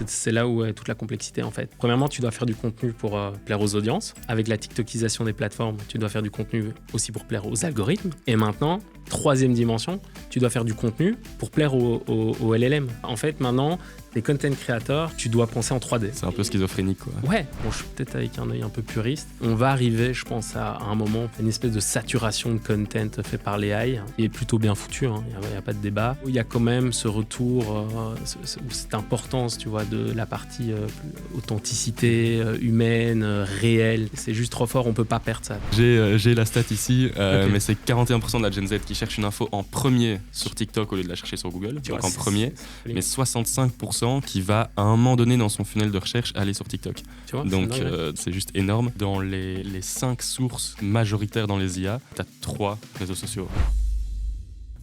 c'est là où est toute la complexité en fait. Premièrement, tu dois faire du contenu pour plaire aux audiences. Avec la TikTokisation des plateformes, tu dois faire du contenu aussi pour plaire aux algorithmes. Et maintenant, troisième dimension, tu dois faire du contenu pour plaire au LLM. En fait, maintenant, les content creators, tu dois penser en 3D. C'est un peu schizophrénique, quoi. Ouais, bon, je suis peut-être avec un œil un peu puriste. On va arriver, je pense, à un moment, une espèce de saturation de content fait par l'AI. Il est plutôt bien foutu, hein. Il n'y a pas de débat. Il y a quand même ce retour, cette importance, tu vois, de la partie authenticité humaine, réelle. C'est juste trop fort, on peut pas perdre ça. J'ai la stat ici, Okay. mais c'est 41% de la Gen Z qui cherche une info en premier sur TikTok au lieu de la chercher sur Google, donc en premier, mais 65% qui va à un moment donné dans son funnel de recherche aller sur TikTok. Tu vois, Donc c'est juste énorme. Dans les 5 sources majoritaires dans les IA, tu as 3 réseaux sociaux.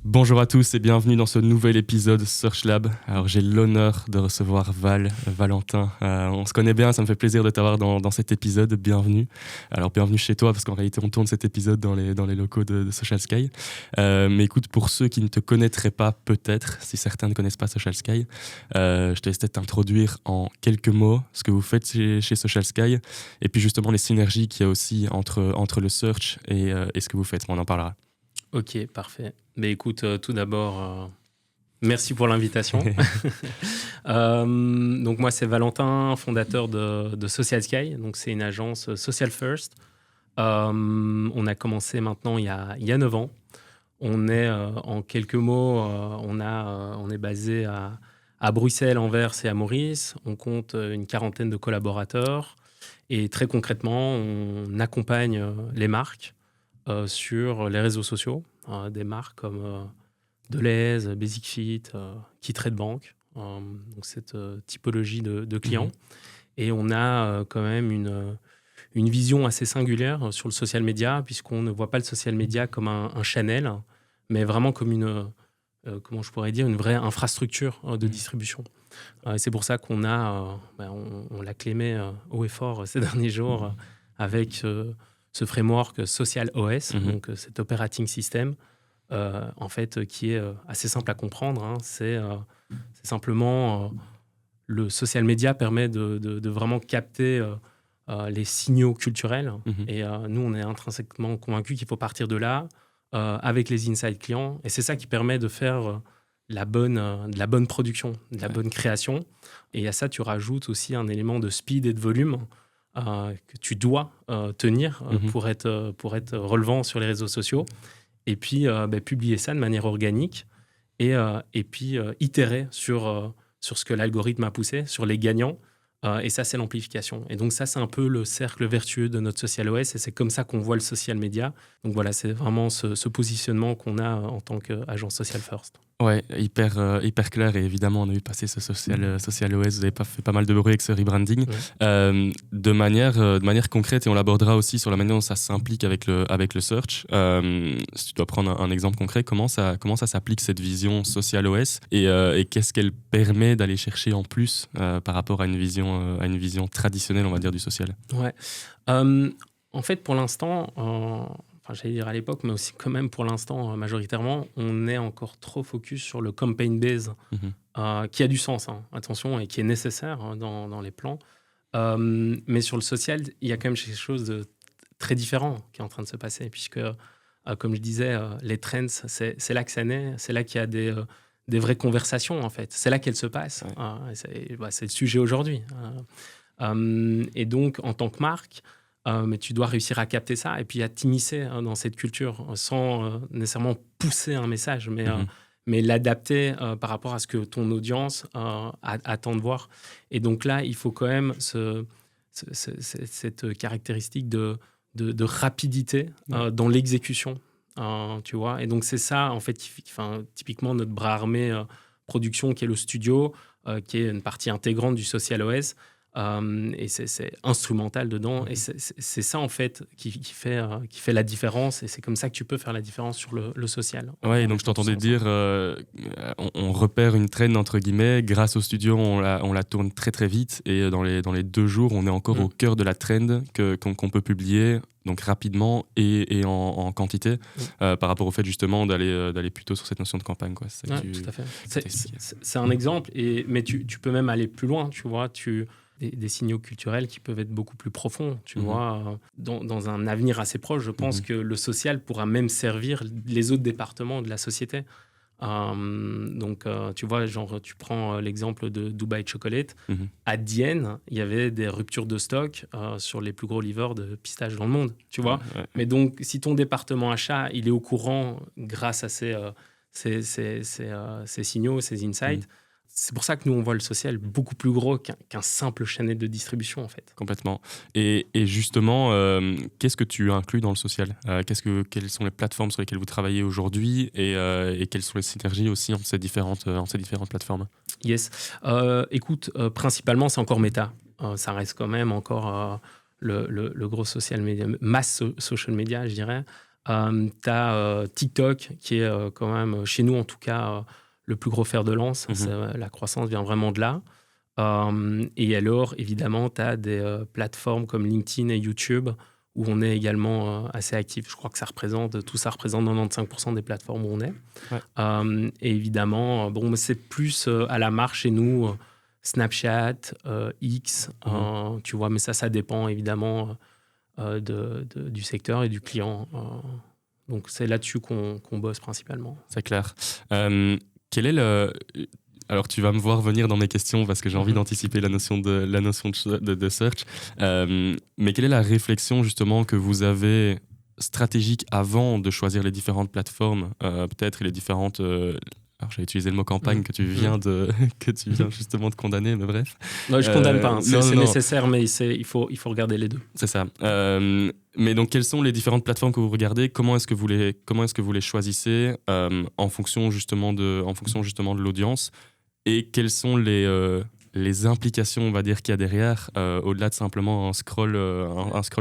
Bonjour à tous et bienvenue dans ce nouvel épisode Search Lab. Alors j'ai l'honneur de recevoir Valentin. On se connaît bien, ça me fait plaisir de t'avoir dans cet épisode. Bienvenue. Alors bienvenue chez toi parce qu'en réalité on tourne cet épisode dans les locaux de Social Sky. Mais écoute, pour ceux qui ne te connaîtraient pas peut-être, si certains ne connaissent pas Social Sky, je te laisse peut-être t'introduire en quelques mots ce que vous faites chez Social Sky et puis justement les synergies qu'il y a aussi entre le search et ce que vous faites. On en parlera. Ok, parfait. Mais écoute, tout d'abord, merci pour l'invitation. Donc moi, c'est Valentin, fondateur de Social Sky. Donc c'est une agence Social First. On a commencé maintenant il y a 9 ans. On est, en quelques mots, on est basé à Bruxelles, Anvers et à Maurice. On compte une quarantaine de collaborateurs. Et très concrètement, on accompagne les marques sur les réseaux sociaux, des marques comme Deleuze, Basic Fit, Kittrade Bank, donc cette typologie de clients. Et on a quand même une vision assez singulière sur le social media, puisqu'on ne voit pas le social media comme un channel, mais vraiment comme comment je pourrais dire, une vraie infrastructure de distribution. Et c'est pour ça qu'on on l'a clémé haut et fort ces derniers jours avec ce framework Social OS, donc cet operating system, en fait, qui est assez simple à comprendre. Hein. C'est simplement le social media permet de vraiment capter les signaux culturels. Et nous, on est intrinsèquement convaincus qu'il faut partir de là avec les insights clients. Et c'est ça qui permet de faire de la bonne production, de la bonne création. Et à ça, tu rajoutes aussi un élément de speed et de volume que tu dois tenir pour être relevant sur les réseaux sociaux, et puis publier ça de manière organique et puis itérer sur ce que l'algorithme a poussé, sur les gagnants, et ça c'est l'amplification. Et donc ça c'est un peu le cercle vertueux de notre Social OS, et c'est comme ça qu'on voit le social media. Donc voilà, c'est vraiment ce positionnement qu'on a en tant qu'agence Social First. Ouais, hyper clair, et évidemment on a vu passer ce social OS, vous avez fait pas mal de bruit avec ce rebranding. De manière concrète, et on l'abordera aussi sur la manière dont ça s'implique avec le search. Si tu dois prendre un exemple concret, comment ça s'applique cette vision social OS, et qu'est-ce qu'elle permet d'aller chercher en plus par rapport à une vision traditionnelle, on va dire, du social. Ouais. En fait, pour l'instant, j'allais dire à l'époque, mais aussi quand même pour l'instant, majoritairement, on est encore trop focus sur le campaign base, qui a du sens, hein, attention, et qui est nécessaire dans les plans. Mais sur le social, il y a quand même quelque chose de très différent qui est en train de se passer, puisque, comme je disais, les trends, c'est là que ça naît, c'est là qu'il y a des vraies conversations, en fait. C'est là qu'elles se passent. Ouais. C'est le sujet aujourd'hui. Et donc, en tant que marque, mais tu dois réussir à capter ça et puis à t'immiscer dans cette culture sans nécessairement pousser un message, mais l'adapter par rapport à ce que ton audience attend de voir. Et donc là, il faut quand même cette caractéristique de rapidité dans l'exécution, tu vois. Et donc c'est ça, en fait, typiquement notre bras armé production, qui est le studio, qui est une partie intégrante du Social OS. Et c'est instrumental dedans, et c'est ça en fait qui fait la différence, et c'est comme ça que tu peux faire la différence sur le social. Ouais, et donc je t'entendais dire on repère une trend entre guillemets grâce au studio, on la tourne très très vite, et dans les 2 jours on est encore au cœur de la trend qu'on peut publier donc rapidement et en quantité, par rapport au fait justement d'aller plutôt sur cette notion de campagne, quoi. C'est ça que tout à fait. C'est un exemple, mais tu peux même aller plus loin, tu vois. Des signaux culturels qui peuvent être beaucoup plus profonds, tu vois. Dans un avenir assez proche, je pense que le social pourra même servir les autres départements de la société. Tu vois, genre, tu prends l'exemple de Dubai Chocolate. À Dienne, il y avait des ruptures de stock sur les plus gros livreurs de pistaches dans le monde, tu vois. Mais donc, si ton département achat, il est au courant grâce à ces signaux, ces insights, c'est pour ça que nous, on voit le social beaucoup plus gros qu'un simple chaîne de distribution, en fait. Complètement. Et justement, qu'est-ce que tu inclus dans le social ? Quelles sont les plateformes sur lesquelles vous travaillez aujourd'hui et quelles sont les synergies aussi entre ces différentes plateformes ? Yes. Écoute, principalement, c'est encore Meta. Ça reste quand même encore le gros social media, social media, je dirais. Tu as TikTok, qui est quand même, chez nous en tout cas, le plus gros fer de lance. La croissance vient vraiment de là. Et alors, évidemment, tu as des plateformes comme LinkedIn et YouTube où on est également assez actif. Je crois que ça représente 95% des plateformes où on est. Et évidemment, c'est plus à la marche chez nous, Snapchat, X, tu vois, mais ça dépend évidemment du secteur et du client. Donc, c'est là-dessus qu'on bosse principalement. C'est clair. Quel est Alors, tu vas me voir venir dans mes questions parce que j'ai envie d'anticiper la notion de search. Mais quelle est la réflexion justement que vous avez stratégique avant de choisir les différentes plateformes, peut-être les différentes... alors, j'ai utilisé le mot campagne que tu viens justement de condamner, mais bref. Non, je condamne pas. C'est nécessaire, mais il faut regarder les deux. C'est ça. Mais donc, quelles sont les différentes plateformes que vous regardez ? Comment est-ce que vous les choisissez en fonction justement de l'audience ? Et quelles sont les implications, on va dire, qu'il y a derrière, au-delà de simplement un scroll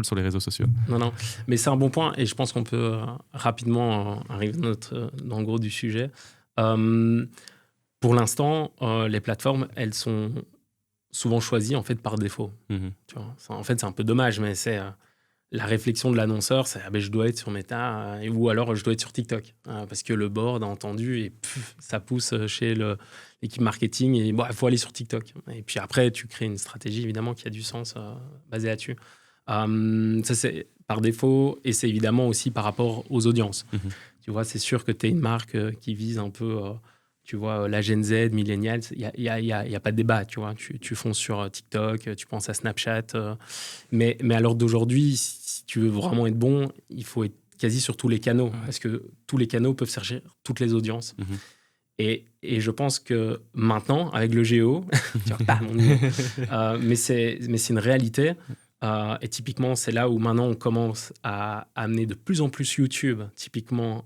sur les réseaux sociaux ? Non, mais c'est un bon point, et je pense qu'on peut rapidement arriver dans le gros du sujet. Pour l'instant, les plateformes, elles sont souvent choisies en fait par défaut. Tu vois, en fait, c'est un peu dommage, mais c'est la réflexion de l'annonceur, c'est je dois être sur Meta ou alors je dois être sur TikTok parce que le board a entendu et ça pousse chez l'équipe marketing et il faut aller sur TikTok. Et puis après, tu crées une stratégie évidemment qui a du sens basée là-dessus. Ça, c'est par défaut et c'est évidemment aussi par rapport aux audiences. Tu vois, c'est sûr que tu es une marque qui vise un peu, tu vois, la Gen Z, millennials. Il y a pas de débat, tu vois. Tu fonces sur TikTok, tu penses à Snapchat. Mais à l'heure d'aujourd'hui, si tu veux vraiment être bon, il faut être quasi sur tous les canaux. Parce que tous les canaux peuvent servir toutes les audiences. Et je pense que maintenant, avec le géo, tu vois, pas mon niveau, mais c'est une réalité. Et typiquement, c'est là où maintenant on commence à amener de plus en plus YouTube, typiquement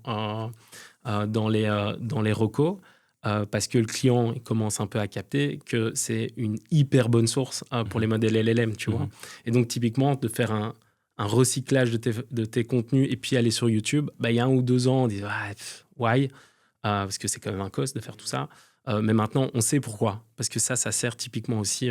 dans les recos, parce que le client il commence un peu à capter que c'est une hyper bonne source pour les modèles LLM, tu vois. Et donc, typiquement, de faire un recyclage de tes contenus et puis aller sur YouTube, il y a 1 ou 2 ans, on dit « why ?» parce que c'est quand même un cost de faire tout ça. Mais maintenant, on sait pourquoi. Parce que ça sert typiquement aussi...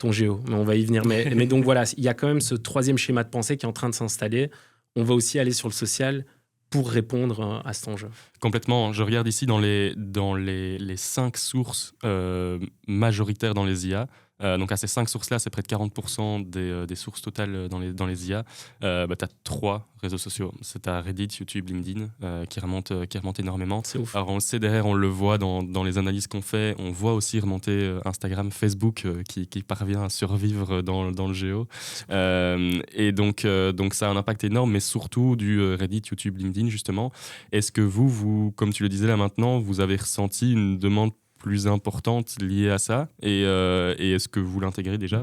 ton géo, mais on va y venir. Mais donc voilà, il y a quand même ce 3e schéma de pensée qui est en train de s'installer. On va aussi aller sur le social pour répondre à cet enjeu. Complètement. Je regarde ici dans les 5 sources majoritaires dans les IA. Donc à ces 5 sources-là, c'est près de 40% des sources totales dans les IA. Tu as 3 réseaux sociaux. C'est à Reddit, YouTube, LinkedIn qui remontent énormément. C'est ouf. Alors on le sait derrière, on le voit dans les analyses qu'on fait. On voit aussi remonter Instagram, Facebook qui parvient à survivre dans le géo. Et donc ça a un impact énorme, mais surtout du Reddit, YouTube, LinkedIn justement. Est-ce que vous, comme tu le disais là maintenant, vous avez ressenti une demande plus importante liée à ça et est-ce que vous l'intégrez déjà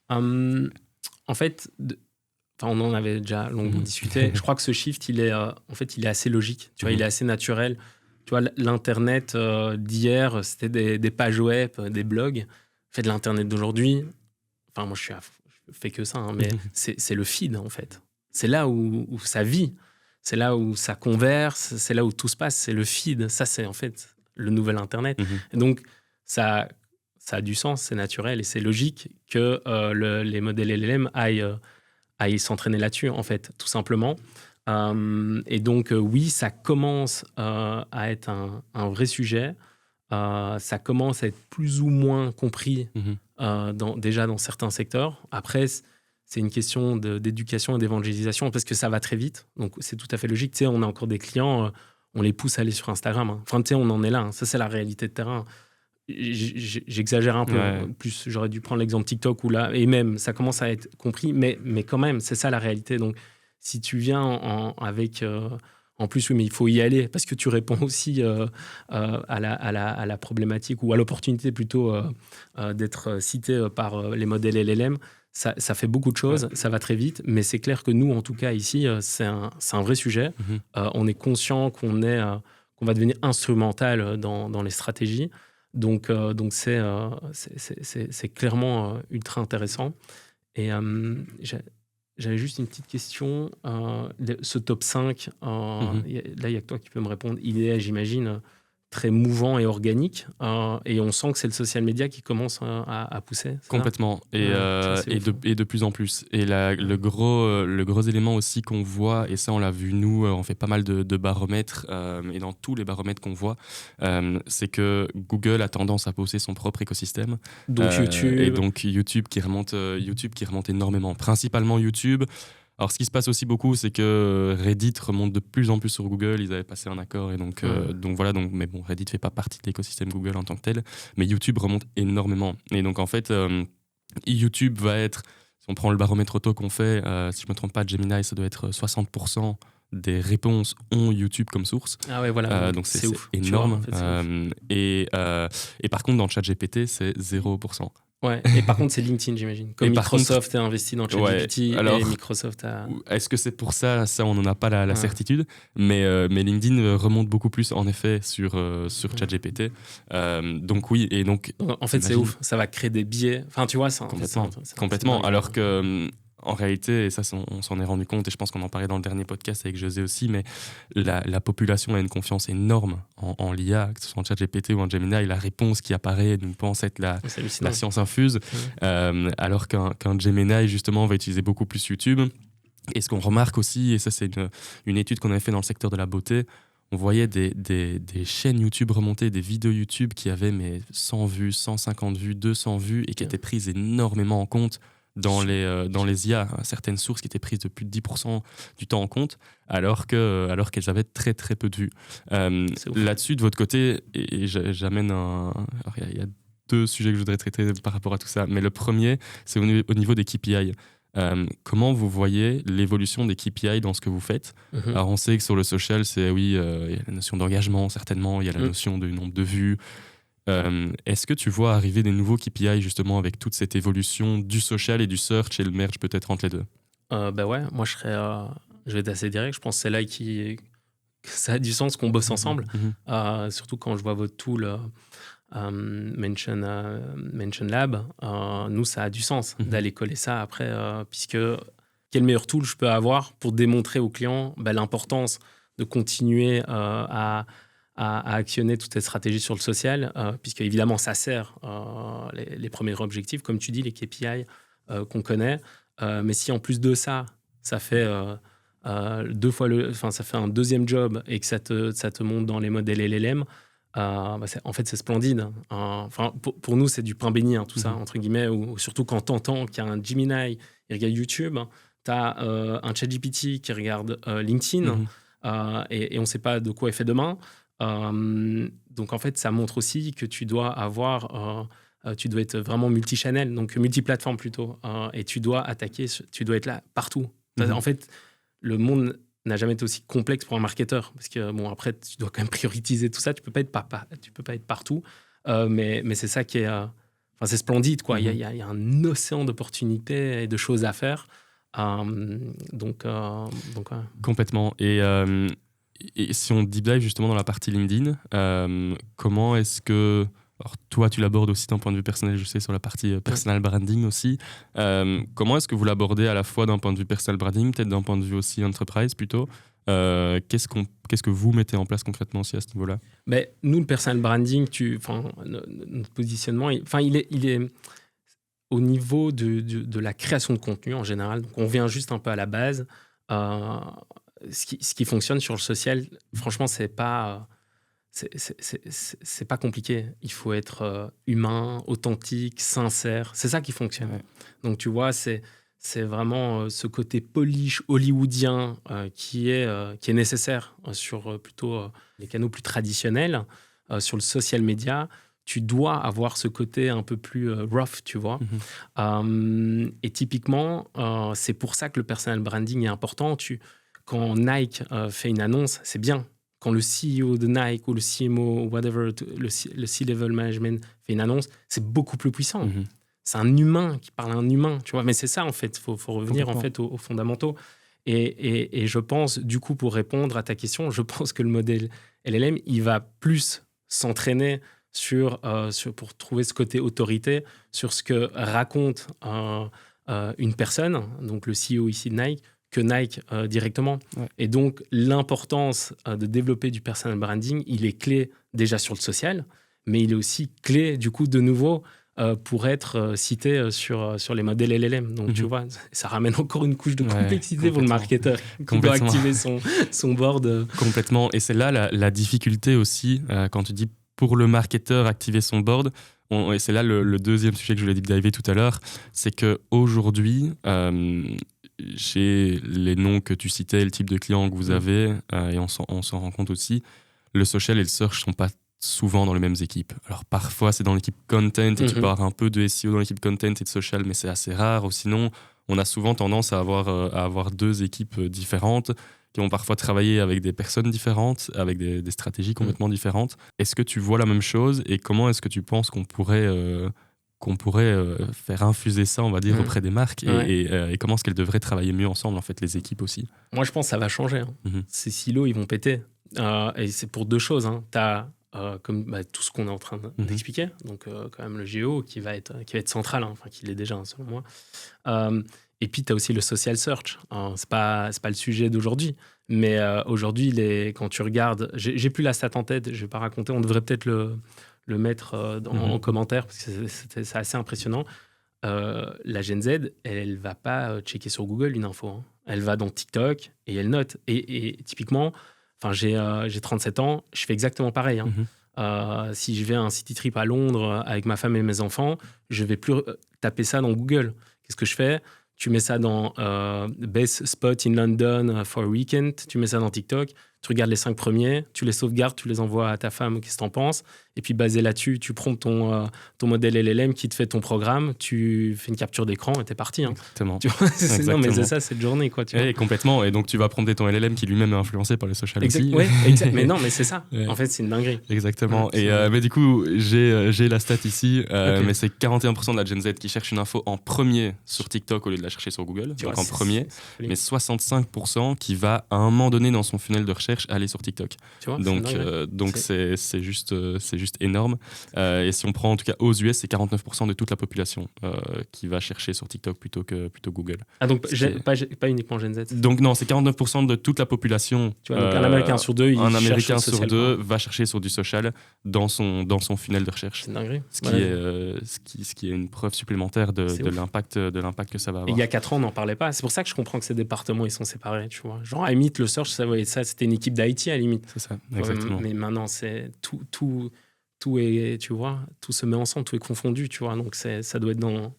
En fait, on en avait déjà longuement discuté. Je crois que ce shift, il est assez logique. Tu vois, il est assez naturel. Tu vois, l'internet d'hier, c'était des pages web, des blogs. Fait de l'internet d'aujourd'hui. Enfin, moi, je fais que ça, mais c'est le feed en fait. C'est là où ça vit. C'est là où ça converse. C'est là où tout se passe. C'est le feed. Ça, c'est en fait le nouvel Internet. Et donc, ça a du sens, c'est naturel et c'est logique que les modèles LLM aillent aillent s'entraîner là-dessus, en fait, tout simplement. Et donc, oui, ça commence à être un vrai sujet. Ça commence à être plus ou moins compris déjà dans certains secteurs. Après, c'est une question d'éducation et d'évangélisation parce que ça va très vite. Donc, c'est tout à fait logique. Tu sais, on a encore des clients, on les pousse à aller sur Instagram. Enfin, tu sais, on en est là. Ça, c'est la réalité de terrain. J'exagère un peu. Ouais. Plus, j'aurais dû prendre l'exemple TikTok où là, et même, ça commence à être compris. Mais quand même, c'est ça la réalité. Donc, si tu viens avec... en plus, oui, mais il faut y aller parce que tu réponds aussi à la problématique ou à l'opportunité plutôt d'être cité par les modèles LLM. Ça fait beaucoup de choses, ça va très vite, mais c'est clair que nous, en tout cas ici, c'est un vrai sujet. On est conscient qu'on va devenir instrumental dans les stratégies. Donc c'est clairement ultra intéressant. Et j'avais juste une petite question. Ce top 5, là, il y a que toi qui peux me répondre. Il est, j'imagine, très mouvant et organique. Et on sent que c'est le social media qui commence à pousser. Complètement. Et de plus en plus. Et le gros élément aussi qu'on voit, et ça on l'a vu nous, on fait pas mal de baromètres, et dans tous les baromètres qu'on voit, c'est que Google a tendance à pousser son propre écosystème. Donc YouTube. Et donc YouTube qui remonte énormément. Principalement YouTube. Alors, ce qui se passe aussi beaucoup, c'est que Reddit remonte de plus en plus sur Google. Ils avaient passé un accord et donc voilà. Mais bon, Reddit fait pas partie de l'écosystème Google en tant que tel. Mais YouTube remonte énormément. Et donc, en fait, YouTube va être, si on prend le baromètre auto qu'on fait, si je me trompe pas, Gemini, ça doit être 60% des réponses ont YouTube comme source. Ah ouais, voilà. Donc, c'est ouf. énorme. Tu vois, en fait, et par contre, dans ChatGPT, c'est 0%. Ouais, et par contre, c'est LinkedIn, j'imagine. Comme Microsoft a investi dans ChatGPT et Microsoft a... Est-ce que c'est pour ça? Ça, on n'en a pas la certitude. Mais LinkedIn remonte beaucoup plus, en effet, sur ChatGPT. Donc oui, et donc... En fait, c'est ouf. Ça va créer des biais. Enfin, tu vois, ça... Complètement. Alors que... En réalité, et ça on s'en est rendu compte, et je pense qu'on en parlait dans le dernier podcast avec José aussi, mais la population a une confiance énorme en l'IA, que ce soit en ChatGPT ou en Gemini, la réponse qui apparaît nous pense être la science infuse, alors qu'un Gemini justement va utiliser beaucoup plus YouTube. Et ce qu'on remarque aussi, et ça c'est une étude qu'on avait fait dans le secteur de la beauté, on voyait des chaînes YouTube remonter, des vidéos YouTube qui avaient 100 vues, 150 vues, 200 vues, et qui étaient prises énormément en compte dans les IA, certaines sources qui étaient prises de plus de 10% du temps en compte, alors qu'elles avaient très très peu de vues. Là-dessus, de votre côté, et j'amène il y a deux sujets que je voudrais traiter par rapport à tout ça, mais le premier, c'est au niveau des KPI. Comment vous voyez l'évolution des KPI dans ce que vous faites? Alors on sait que sur le social, il y a la notion d'engagement, certainement, il y a la notion du nombre de vues. Est-ce que tu vois arriver des nouveaux KPI justement avec toute cette évolution du social et du search et le merge peut-être entre les deux? Ouais, moi je vais être assez direct, je pense que c'est là que ça a du sens qu'on bosse ensemble, surtout quand je vois votre tool Mention Lab, nous ça a du sens d'aller coller ça après, puisque quel meilleur tool je peux avoir pour démontrer aux clients l'importance de continuer à actionner toutes ces stratégies sur le social, puisque évidemment ça sert les premiers objectifs, comme tu dis, les KPI qu'on connaît. Mais si en plus de ça, ça fait ça fait un deuxième job et que ça te monte dans les modèles LLM, en fait c'est splendide. Pour nous c'est du pain béni, tout ça, entre guillemets, ou surtout quand t'entends qu'il y a un Gemini qui regarde YouTube, t'as un ChatGPT qui regarde LinkedIn, et on ne sait pas de quoi est fait demain. Donc en fait ça montre aussi que tu dois tu dois être vraiment multi-channel, donc multi-plateforme plutôt, et tu dois être là partout. En fait le monde n'a jamais été aussi complexe pour un marketeur, parce que bon, après tu dois quand même prioriser tout ça, tu peux pas être partout, mais c'est ça qui est c'est splendide, quoi. Il y a un océan d'opportunités et de choses à faire, donc ouais. Complètement. Et si on deep dive justement dans la partie LinkedIn, comment est-ce que... Alors toi, tu l'abordes aussi d'un point de vue personnel, je sais, sur la partie personal branding aussi. Comment est-ce que vous l'abordez à la fois d'un point de vue personal branding, peut-être d'un point de vue aussi enterprise plutôt? Qu'est-ce que vous mettez en place concrètement aussi à ce niveau-là? Nous, le personal branding, notre positionnement, il est au niveau de la création de contenu en général, donc on vient juste un peu à la base. Ce qui fonctionne sur le social, franchement, c'est pas compliqué. Il faut être humain, authentique, sincère. C'est ça qui fonctionne. Ouais. Donc, tu vois, c'est vraiment ce côté polish hollywoodien qui est nécessaire sur plutôt les canaux plus traditionnels. Sur le social media, tu dois avoir ce côté un peu plus rough, tu vois. Et typiquement, c'est pour ça que le personal branding est important. Quand Nike fait une annonce, c'est bien. Quand le CEO de Nike ou le CMO, whatever, le C-level management fait une annonce, c'est beaucoup plus puissant. C'est un humain qui parle à un humain, tu vois. Mais c'est ça, en fait. Il faut revenir en fait, aux fondamentaux. Et je pense, du coup, pour répondre à ta question, je pense que le modèle LLM, il va plus s'entraîner pour trouver ce côté autorité, sur ce que raconte une personne, donc le CEO ici de Nike, que Nike directement. Ouais. Et donc, l'importance de développer du personal branding, il est clé déjà sur le social, mais il est aussi clé, du coup, de nouveau, pour être cité sur les modèles LLM. Donc, tu vois, ça ramène encore une couche de complexité pour le marketeur qui doit activer son board. Complètement. Et c'est là la difficulté aussi, quand tu dis pour le marketeur activer son board, et c'est là le deuxième sujet que je voulais deep diver tout à l'heure, c'est qu'aujourd'hui, chez les noms que tu citais, le type de clients que vous avez, et on s'en rend compte aussi, le social et le search ne sont pas souvent dans les mêmes équipes. Alors parfois c'est dans l'équipe content et tu peux avoir un peu de SEO dans l'équipe content et de social, mais c'est assez rare. Ou sinon, on a souvent tendance à avoir deux équipes différentes qui vont parfois travailler avec des personnes différentes, avec des stratégies complètement différentes. Est-ce que tu vois la même chose et comment est-ce que tu penses qu'on pourrait faire infuser ça, on va dire, auprès des marques et comment est-ce qu'elles devraient travailler mieux ensemble, en fait, les équipes aussi? Moi, je pense que ça va changer. Ces silos, ils vont péter. Et c'est pour deux choses. Tu as comme tout ce qu'on est en train d'expliquer, donc quand même le géo qui va être central, enfin qui l'est déjà selon moi. Et puis tu as aussi le social search. C'est pas le sujet d'aujourd'hui, mais aujourd'hui quand tu regardes, j'ai plus la stat en tête, je vais pas raconter, on devrait peut-être le mettre en commentaire parce que c'est assez impressionnant. La Gen Z, elle va pas checker sur Google une info, elle va dans TikTok et elle note. Et typiquement, enfin, j'ai 37 ans, je fais exactement pareil. Si je vais à un city trip à Londres avec ma femme et mes enfants, je vais plus taper ça dans Google. Qu'est-ce que je fais? Tu mets ça dans Best Spot in London for a Weekend, tu mets ça dans TikTok, tu regardes les 5 premiers, tu les sauvegardes, tu les envoies à ta femme, qu'est-ce que t'en penses? Et puis basé là-dessus, tu prends ton modèle LLM qui te fait ton programme, tu fais une capture d'écran et t'es parti. Exactement. Tu vois, non, mais c'est ça, cette journée, quoi. Tu vois. Complètement. Et donc tu vas prendre ton LLM qui lui-même est influencé par les social aussi. Oui, mais non, mais c'est ça. En fait, c'est une dinguerie. Exactement. Mais du coup, j'ai la stat ici, mais c'est 41% de la Gen Z qui cherche une info en premier sur TikTok au lieu de la chercher sur Google. Donc en premier. Mais 65% qui va à un moment donné dans son funnel de recherche aller sur TikTok. Tu vois, donc c'est juste énorme. Et si on prend en tout cas aux US, c'est 49% de toute la population qui va chercher sur TikTok plutôt Google. Ah, donc pas uniquement Gen Z. Donc non, c'est 49% de toute la population. Tu vois, donc un Américain sur deux, va chercher sur du social dans son funnel de recherche. C'est dingue. Ce qui est une preuve supplémentaire de l'impact que ça va avoir. Et il y a 4 ans, on n'en parlait pas. C'est pour ça que je comprends que ces départements ils sont séparés. Tu vois. Genre à limite, le search, ça c'était une équipe d'IT à la limite. C'est ça, exactement. Mais maintenant, c'est tout est, tu vois, tout se met ensemble, tout est confondu, tu vois. Donc ça doit être dans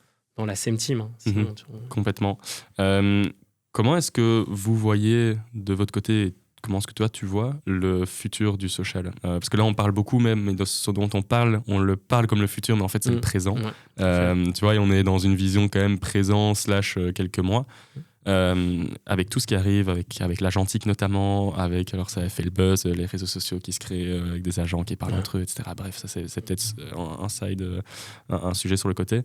la same team. Sinon, Complètement. Comment est-ce que vous voyez de votre côté, comment est-ce que toi tu vois le futur du social? Parce que là on parle beaucoup même, mais de ce dont on le parle comme le futur, mais en fait c'est le présent. Tu vois, et on est dans une vision quand même présent / quelques mois. Avec tout ce qui arrive, avec l'agentique notamment, alors ça a fait le buzz, les réseaux sociaux qui se créent avec des agents qui parlent entre eux, etc. Bref, ça c'est peut-être un sujet sur le côté.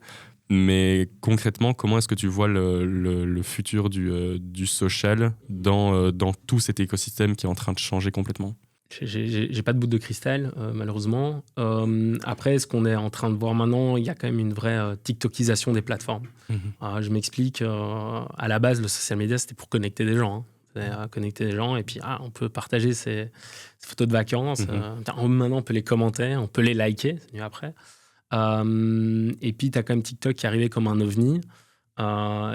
Mais concrètement, comment est-ce que tu vois le futur du social dans tout cet écosystème qui est en train de changer complètement? J'ai pas de boule de cristal, malheureusement. Après, ce qu'on est en train de voir maintenant, il y a quand même une vraie TikTokisation des plateformes. Je m'explique. À la base, le social media, c'était pour connecter des gens. Connecter des gens et puis on peut partager ses photos de vacances. Maintenant, on peut les commenter, on peut les liker, c'est mieux après. Et puis, tu as quand même TikTok qui est arrivé comme un ovni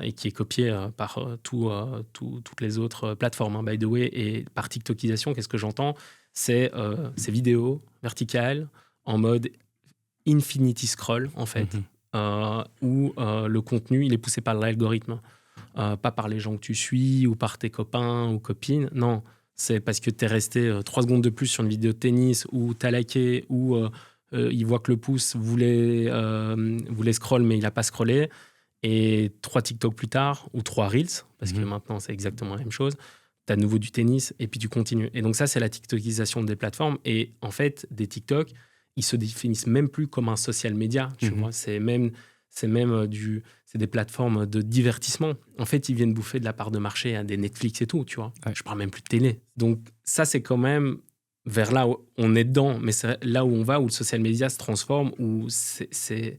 et qui est copié par toutes les autres plateformes, hein, by the way. Et par TikTokisation, qu'est-ce que j'entends ? C'est ces vidéos verticales en mode infinity scroll, en fait, où le contenu, il est poussé par l'algorithme, pas par les gens que tu suis ou par tes copains ou copines. Non, c'est parce que tu es resté 3 secondes de plus sur une vidéo de tennis ou tu as liké ou il voit que le pouce voulait scroll, mais il n'a pas scrollé. Et 3 TikTok plus tard, ou 3 Reels, parce que maintenant, c'est exactement la même chose, tu as de nouveau du tennis, et puis tu continues. Et donc ça, c'est la TikTokisation des plateformes. Et en fait, des TikTok, ils se définissent même plus comme un social media, tu vois. C'est des plateformes de divertissement. En fait, ils viennent bouffer de la part de marché, hein, des Netflix et tout, tu vois. Ouais. Je parle même plus de télé. Donc ça, c'est quand même vers là où on est dedans, mais c'est là où on va, où le social media se transforme, où c'est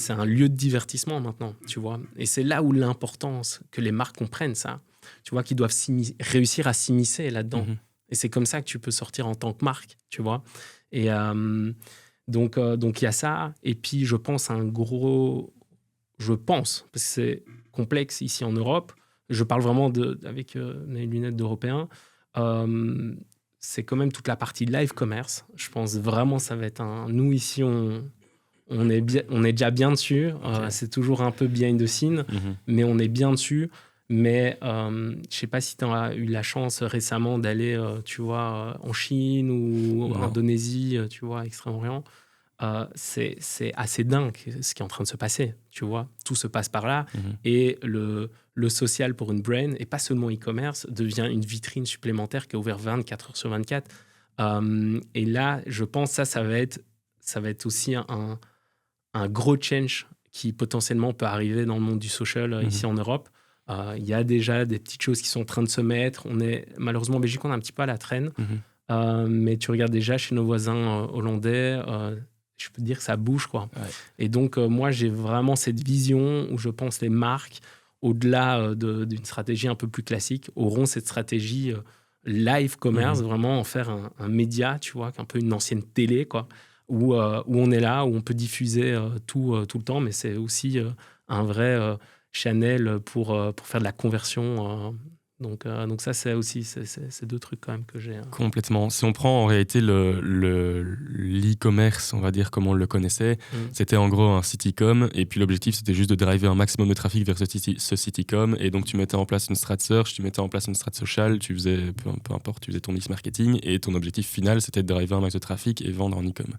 un lieu de divertissement maintenant, tu vois. Et c'est là où l'importance que les marques comprennent ça, tu vois, qu'ils doivent réussir à s'immiscer là-dedans. Et c'est comme ça que tu peux sortir en tant que marque, tu vois. Et donc il y a ça. Et puis, je pense, parce que c'est complexe ici en Europe, je parle vraiment avec mes lunettes d'Européen, c'est quand même toute la partie live commerce. Je pense vraiment ça va être nous, ici, on est déjà bien dessus. Okay. C'est toujours un peu behind the scene, mais on est bien dessus. Mais je ne sais pas si tu as eu la chance récemment d'aller, tu vois, en Chine ou en Indonésie, tu vois, Extrême-Orient. C'est assez dingue ce qui est en train de se passer, tu vois. Tout se passe par là. Et le social pour une brand, et pas seulement e-commerce, devient une vitrine supplémentaire qui est ouverte 24 heures sur 24. Et là, je pense que ça va être aussi un gros change qui potentiellement peut arriver dans le monde du social ici en Europe. Il y a déjà des petites choses qui sont en train de se mettre. Malheureusement, en Belgique, on est un petit peu à la traîne. Mais tu regardes déjà chez nos voisins hollandais, je peux te dire que ça bouge, quoi. Ouais. Et donc, moi, j'ai vraiment cette vision où je pense les marques, au-delà d'une stratégie un peu plus classique, auront cette stratégie live commerce, vraiment en faire un média, tu vois, un peu une ancienne télé, quoi, où on est là, où on peut diffuser tout le temps, mais c'est aussi un vrai channel pour faire de la conversion. Donc ça, c'est aussi c'est 2 trucs quand même que j'ai. Complètement. Si on prend en réalité l'e-commerce, on va dire comme on le connaissait, c'était en gros un site e-com, et puis l'objectif c'était juste de driver un maximum de trafic vers ce site e-com, et donc tu mettais en place une strat search, tu mettais en place une strat social, tu faisais, peu importe, tu faisais ton mix marketing, et ton objectif final c'était de driver un max de trafic et vendre en e-com.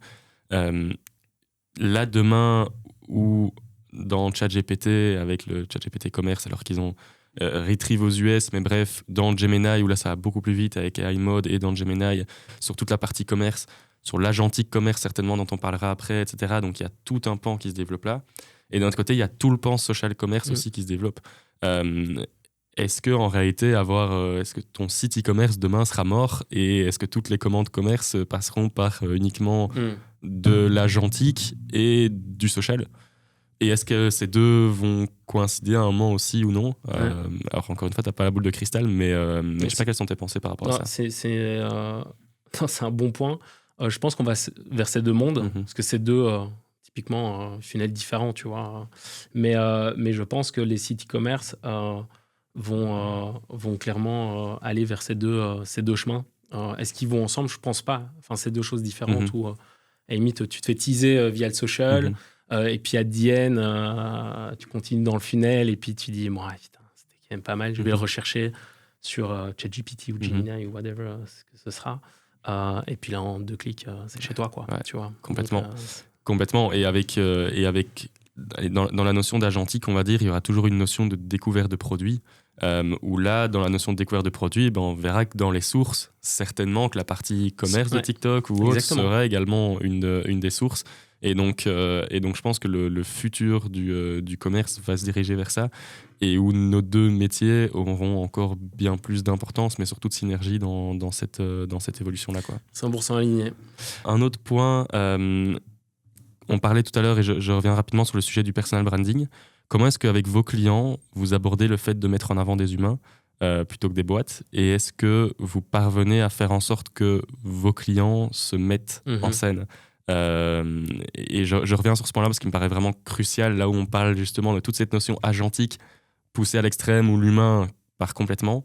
Là, demain, ou dans ChatGPT, avec le ChatGPT Commerce, alors qu'ils ont Retrieve aux US, mais bref, dans Gemini, où là ça va beaucoup plus vite avec AI Mode, et dans Gemini, sur toute la partie commerce, sur l'agentique commerce certainement dont on parlera après, etc. Donc il y a tout un pan qui se développe là. Et d'un autre côté, il y a tout le pan social commerce aussi qui se développe. Est-ce que en réalité, est-ce que ton site e-commerce demain sera mort, et est-ce que toutes les commandes commerce passeront par uniquement de l'agentique et du social ? Et est-ce que ces deux vont coïncider à un moment aussi ou non ? Alors encore une fois, tu n'as pas la boule de cristal, mais je ne sais pas quelles sont tes pensées par rapport à ça. C'est un bon point. Je pense qu'on va vers ces 2 mondes, parce que c'est 2 typiquement funnels différents, tu vois. Mais je pense que les sites e-commerce vont clairement aller vers ces deux chemins. Est-ce qu'ils vont ensemble ? Je ne pense pas. Enfin, c'est 2 choses différentes où, à la limite, tu te fais teaser via le social. Et puis à the end, tu continues dans le funnel, et puis tu dis bon, putain, c'était quand même pas mal, je vais le rechercher sur ChatGPT ou Gemini ou whatever ce que ce sera. Et puis là, en 2 clics, c'est chez toi, quoi. Ouais, tu vois. Complètement. Donc, complètement. Et avec dans la notion d'agentique, on va dire, il y aura toujours une notion de découverte de produits. Où là, dans la notion de découverte de produits, on verra que dans les sources, certainement que la partie commerce de TikTok ou autre serait également une des sources. Et donc, je pense que le futur du commerce va se diriger vers ça, et où nos 2 métiers auront encore bien plus d'importance, mais surtout de synergie dans cette évolution-là, quoi. 100% aligné. Un autre point, on parlait tout à l'heure, et je reviens rapidement sur le sujet du personal branding. Comment est-ce qu'avec vos clients, vous abordez le fait de mettre en avant des humains plutôt que des boîtes ? Et est-ce que vous parvenez à faire en sorte que vos clients se mettent en scène ? Et je reviens sur ce point-là parce qu'il me paraît vraiment crucial, là où on parle justement de toute cette notion agentique poussée à l'extrême où l'humain part complètement.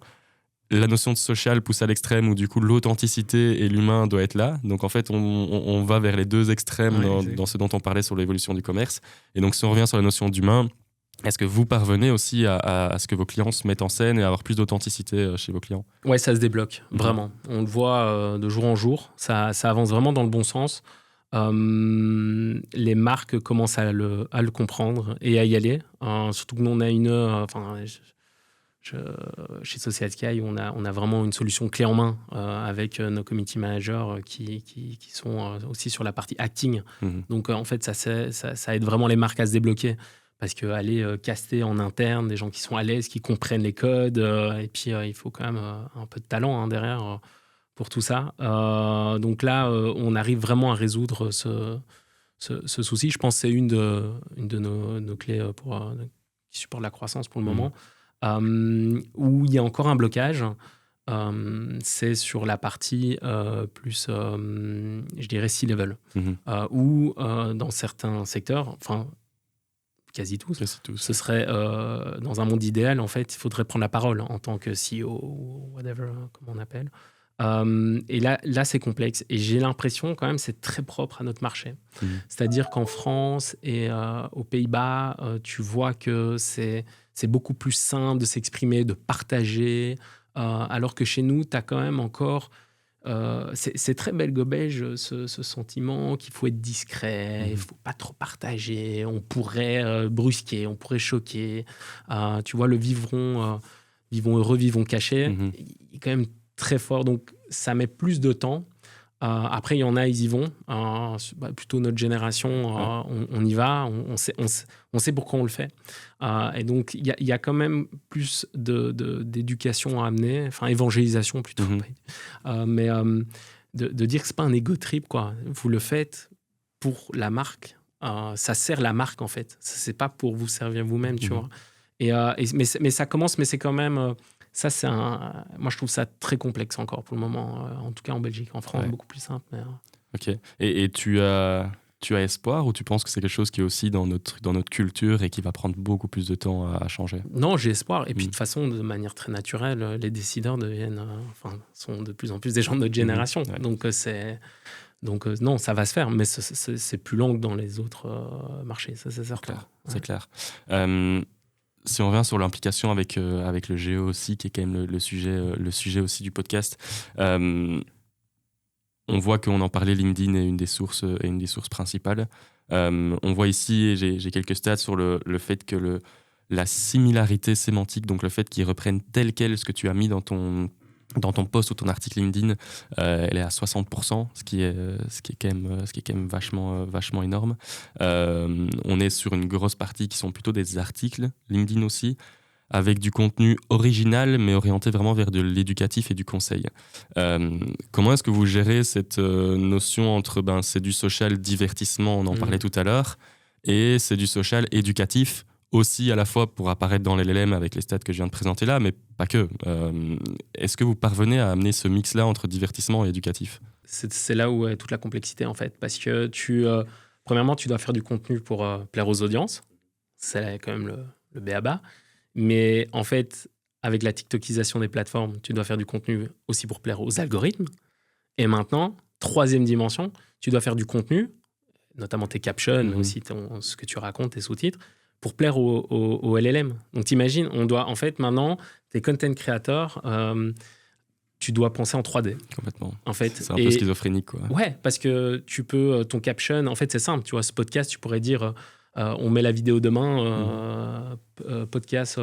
La notion de social poussée à l'extrême où du coup l'authenticité et l'humain doit être là. Donc en fait, on va vers les deux extrêmes dans ce dont on parlait sur l'évolution du commerce. Et donc si on revient sur la notion d'humain, est-ce que vous parvenez aussi à ce que vos clients se mettent en scène et à avoir plus d'authenticité chez vos clients ? Ouais, ça se débloque, vraiment. On le voit de jour en jour. Ça avance vraiment dans le bon sens. Les marques commencent à le comprendre et à y aller. Surtout que nous, on a chez Social Sky, on a vraiment une solution clé en main avec nos community managers qui sont aussi sur la partie acting. Donc, en fait, ça aide vraiment les marques à se débloquer. Parce qu'aller caster en interne des gens qui sont à l'aise, qui comprennent les codes, et puis il faut quand même un peu de talent derrière pour tout ça. Donc là, on arrive vraiment à résoudre ce souci. Je pense que c'est une de nos clés qui supporte la croissance pour le moment. Où il y a encore un blocage, c'est sur la partie plus, je dirais, C-level. Où dans certains secteurs, enfin, quasi tous. Ce serait, dans un monde idéal, en fait, il faudrait prendre la parole en tant que CEO ou whatever, comme on appelle. Et là, c'est complexe. Et j'ai l'impression, quand même, c'est très propre à notre marché. C'est-à-dire qu'en France et aux Pays-Bas, tu vois que c'est beaucoup plus simple de s'exprimer, de partager, alors que chez nous, tu as quand même encore... c'est très belgo-belge ce sentiment qu'il faut être discret, il ne faut pas trop partager, on pourrait brusquer, on pourrait choquer. Tu vois, le vivons heureux, vivons cachés, il est quand même très fort, donc ça met plus de temps. Après, il y en a, ils y vont. Plutôt notre génération, on y va, on sait pourquoi on le fait. Et donc, il y a quand même plus d'éducation à amener, enfin, évangélisation plutôt. Mais de dire que ce n'est pas un ego trip, quoi. Vous le faites pour la marque. Ça sert la marque, en fait. Ce n'est pas pour vous servir vous-même, tu vois. Mais ça commence, mais c'est quand même... Ça, moi, je trouve ça très complexe encore pour le moment, en tout cas en Belgique. En France, beaucoup plus simple. Mais... Ok. Et tu as espoir ou tu penses que c'est quelque chose qui est aussi dans notre culture et qui va prendre beaucoup plus de temps à changer ? Non, j'ai espoir. Et puis, de toute façon, de manière très naturelle, les décideurs sont de plus en plus des gens de notre génération. Donc, non, ça va se faire. Mais c'est plus lent que dans les autres marchés. Ça, c'est certain. C'est clair. Si on revient sur l'implication avec le géo aussi, qui est quand même le sujet aussi du podcast, on voit qu'on en parlait, LinkedIn est une des sources principales. On voit ici, et j'ai quelques stats sur le fait que la similarité sémantique, donc le fait qu'ils reprennent tel quel ce que tu as mis dans ton post ou ton article LinkedIn, elle est à 60%, ce qui est quand même vachement énorme. On est sur une grosse partie qui sont plutôt des articles LinkedIn aussi, avec du contenu original mais orienté vraiment vers de l'éducatif et du conseil. Comment est-ce que vous gérez cette notion entre c'est du social divertissement, on en parlait tout à l'heure, et c'est du social éducatif aussi à la fois pour apparaître dans l'LLM avec les stats que je viens de présenter là, mais pas que. Est-ce que vous parvenez à amener ce mix-là entre divertissement et éducatif ? C'est là où est toute la complexité, en fait. Parce que premièrement, tu dois faire du contenu pour plaire aux audiences. C'est quand même le b.a.-ba. Mais en fait, avec la TikTokisation des plateformes, tu dois faire du contenu aussi pour plaire aux algorithmes. Et maintenant, troisième dimension, tu dois faire du contenu, notamment tes captions, mais aussi ce que tu racontes, tes sous-titres, pour plaire au LLM. Donc, t'imagines, on doit, en fait, maintenant, tes content creators, tu dois penser en 3D. Complètement. En fait. C'est un peu schizophrénique, quoi. Ouais, parce que tu peux, ton caption, en fait, c'est simple. Tu vois, ce podcast, tu pourrais dire, on met la vidéo demain, podcast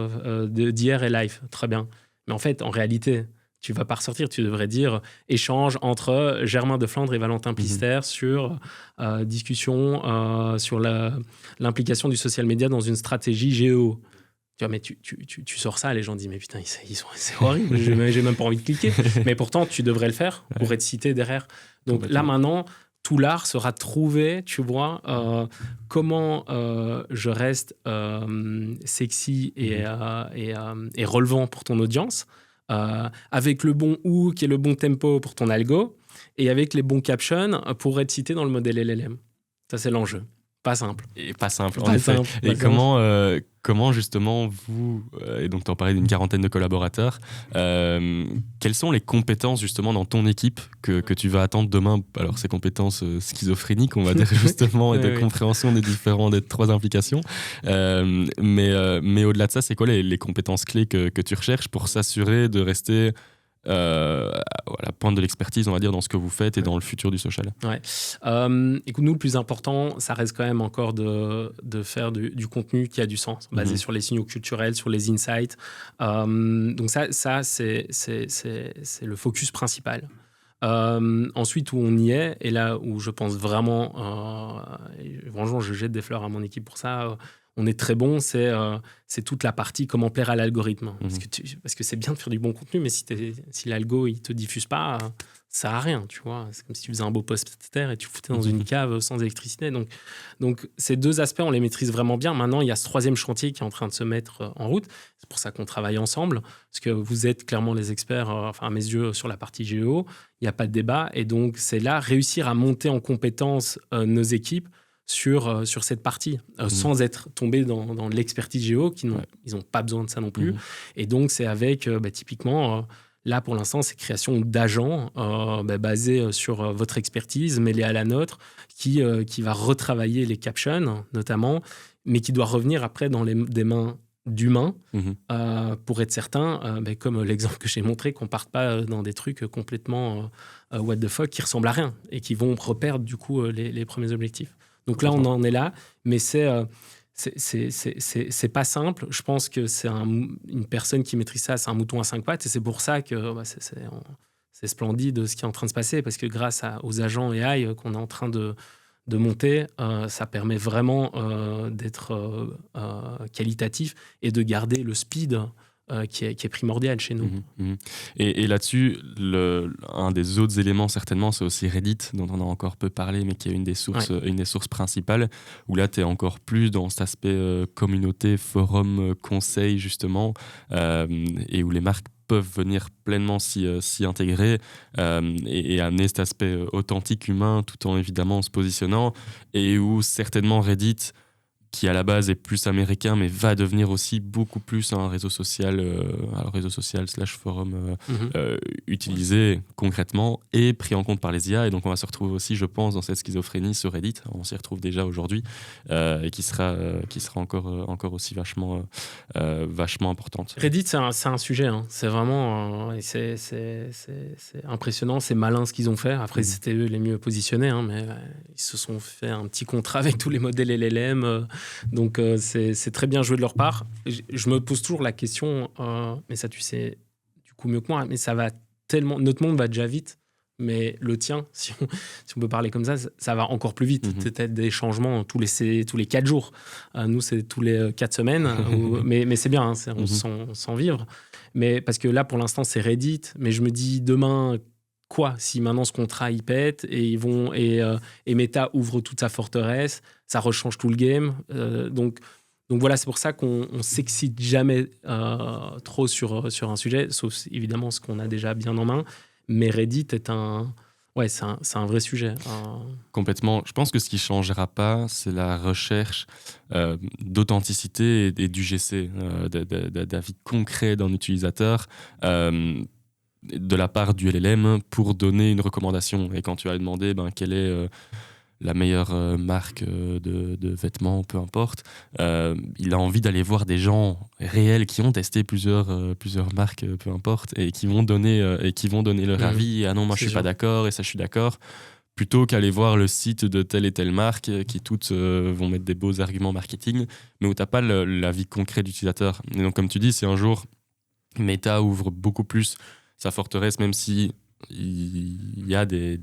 d'hier et live. Très bien. Mais en fait, en réalité, tu ne vas pas ressortir. Tu devrais dire échange entre Germain de Flandre et Valentin Pister sur discussion sur l'implication du social media dans une stratégie géo. Tu vois, mais tu sors ça, les gens disent mais putain, c'est horrible, j'ai même pas envie de cliquer. Mais pourtant, tu devrais le faire pour être cité derrière. Donc là, maintenant, tout l'art sera trouvé, tu vois, comment je reste sexy et relevant pour ton audience, avec le bon hook et le bon tempo pour ton algo, et avec les bons captions pour être cité dans le modèle LLM. Ça, c'est l'enjeu. Pas simple. Et pas simple, en effet. Et comment justement vous, et donc tu en parlais d'une quarantaine de collaborateurs, quelles sont les compétences justement dans ton équipe que tu vas attendre demain? Alors ces compétences schizophréniques, on va dire justement, et de compréhension des trois implications. Mais au-delà de ça, c'est quoi les compétences clés que tu recherches pour s'assurer de rester à la pointe de l'expertise, on va dire, dans ce que vous faites et dans le futur du social? Écoute, nous, le plus important, ça reste quand même encore de faire du contenu qui a du sens, basé sur les signaux culturels, sur les insights. Donc ça c'est le focus principal. Ensuite, où on y est, et là où je pense vraiment, franchement, je jette des fleurs à mon équipe pour ça, on est très bon, c'est toute la partie comment plaire à l'algorithme. Parce que c'est bien de faire du bon contenu, mais si l'algo il te diffuse pas, ça sert à rien, tu vois. C'est comme si tu faisais un beau poster et tu foutais dans une cave sans électricité. Donc ces deux aspects, on les maîtrise vraiment bien. Maintenant, il y a ce troisième chantier qui est en train de se mettre en route. C'est pour ça qu'on travaille ensemble, parce que vous êtes clairement les experts, à mes yeux, sur la partie géo. Il n'y a pas de débat. Et donc, c'est là, réussir à monter en compétence nos équipes sur cette partie, sans être tombé dans l'expertise géo, ils n'ont pas besoin de ça non plus. Et donc, c'est avec, typiquement, là, pour l'instant, c'est création d'agents basés sur votre expertise, mêlés à la nôtre, qui va retravailler les captions, notamment, mais qui doit revenir après dans des mains d'humains, pour être certain, comme l'exemple que j'ai montré, qu'on ne parte pas dans des trucs complètement what the fuck, qui ressemblent à rien, et qui vont reperdre, du coup, les premiers objectifs. Donc là, on en est là, mais c'est pas simple. Je pense que c'est une personne qui maîtrise ça, c'est un mouton à 5 pattes, et c'est pour ça que c'est splendide ce qui est en train de se passer, parce que grâce aux agents AI qu'on est en train de monter, ça permet vraiment d'être qualitatif et de garder le speed qui est primordial chez nous. Et là-dessus, un des autres éléments, certainement, c'est aussi Reddit, dont on a encore peu parlé, mais qui est une des sources principales, où là, tu es encore plus dans cet aspect communauté, forum, conseil, justement, et où les marques peuvent venir pleinement s'y intégrer et amener cet aspect authentique, humain, tout en évidemment se positionnant, et où certainement Reddit, qui à la base est plus américain, mais va devenir aussi beaucoup plus un réseau social /forum utilisé concrètement et pris en compte par les IA. Et donc on va se retrouver aussi, je pense, dans cette schizophrénie sur Reddit. On s'y retrouve déjà aujourd'hui et qui sera encore aussi vachement importante. Reddit, c'est un sujet. C'est vraiment c'est impressionnant, c'est malin ce qu'ils ont fait. Après, c'était eux les mieux positionnés, mais ils se sont fait un petit contrat avec tous les modèles LLM. Donc c'est très bien joué de leur part. Je me pose toujours la question, mais ça tu sais du coup mieux que moi, mais ça va tellement, notre monde va déjà vite, mais le tien, si on peut parler comme ça va encore plus vite. C'est peut-être des changements tous les 4 jours. Nous, c'est tous les 4 semaines, mais c'est bien, on s'en vivre. Mais parce que là, pour l'instant, c'est Reddit, mais je me dis demain, quoi si maintenant ce contrat il pète et Meta ouvre toute sa forteresse, ça rechange tout le game. Donc voilà, c'est pour ça qu'on s'excite jamais trop sur un sujet, sauf évidemment ce qu'on a déjà bien en main. Mais Reddit est c'est un vrai sujet. Complètement. Je pense que ce qui ne changera pas, c'est la recherche d'authenticité et d'UGC, d'avis concret d'un utilisateur, de la part du LLM pour donner une recommandation. Et quand tu as demandé quelle est la meilleure marque de vêtements, peu importe, il a envie d'aller voir des gens réels qui ont testé plusieurs marques, peu importe, et qui vont donner leur avis. Ah non, moi je suis pas d'accord, et ça je suis d'accord, plutôt qu'aller voir le site de telle et telle marque qui toutes vont mettre des beaux arguments marketing, mais où t'as pas l'avis concret d'utilisateur. Et donc comme tu dis, si un jour Meta ouvre beaucoup plus sa forteresse, même si il y a des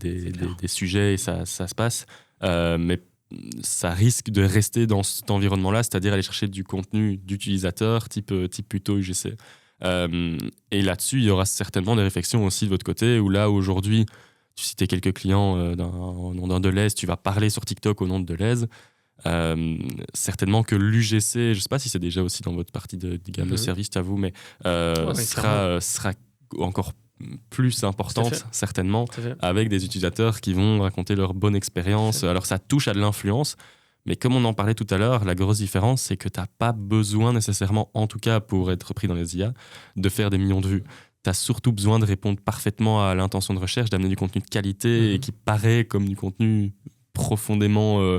sujets et ça se passe, mais ça risque de rester dans cet environnement-là, c'est-à-dire aller chercher du contenu d'utilisateur type plutôt UGC. Et là-dessus, il y aura certainement des réflexions aussi de votre côté, où là, aujourd'hui, tu citais quelques clients au nom d'un Deleuze, tu vas parler sur TikTok au nom de Deleuze. Certainement que l'UGC, je ne sais pas si c'est déjà aussi dans votre partie de gamme de services, t'avoue, mais sera encore plus importante, certainement, avec des utilisateurs qui vont raconter leur bonne expérience. Alors, ça touche à de l'influence, mais comme on en parlait tout à l'heure, la grosse différence, c'est que tu n'as pas besoin nécessairement, en tout cas pour être pris dans les IA, de faire des millions de vues. Tu as surtout besoin de répondre parfaitement à l'intention de recherche, d'amener du contenu de qualité et qui paraît comme du contenu profondément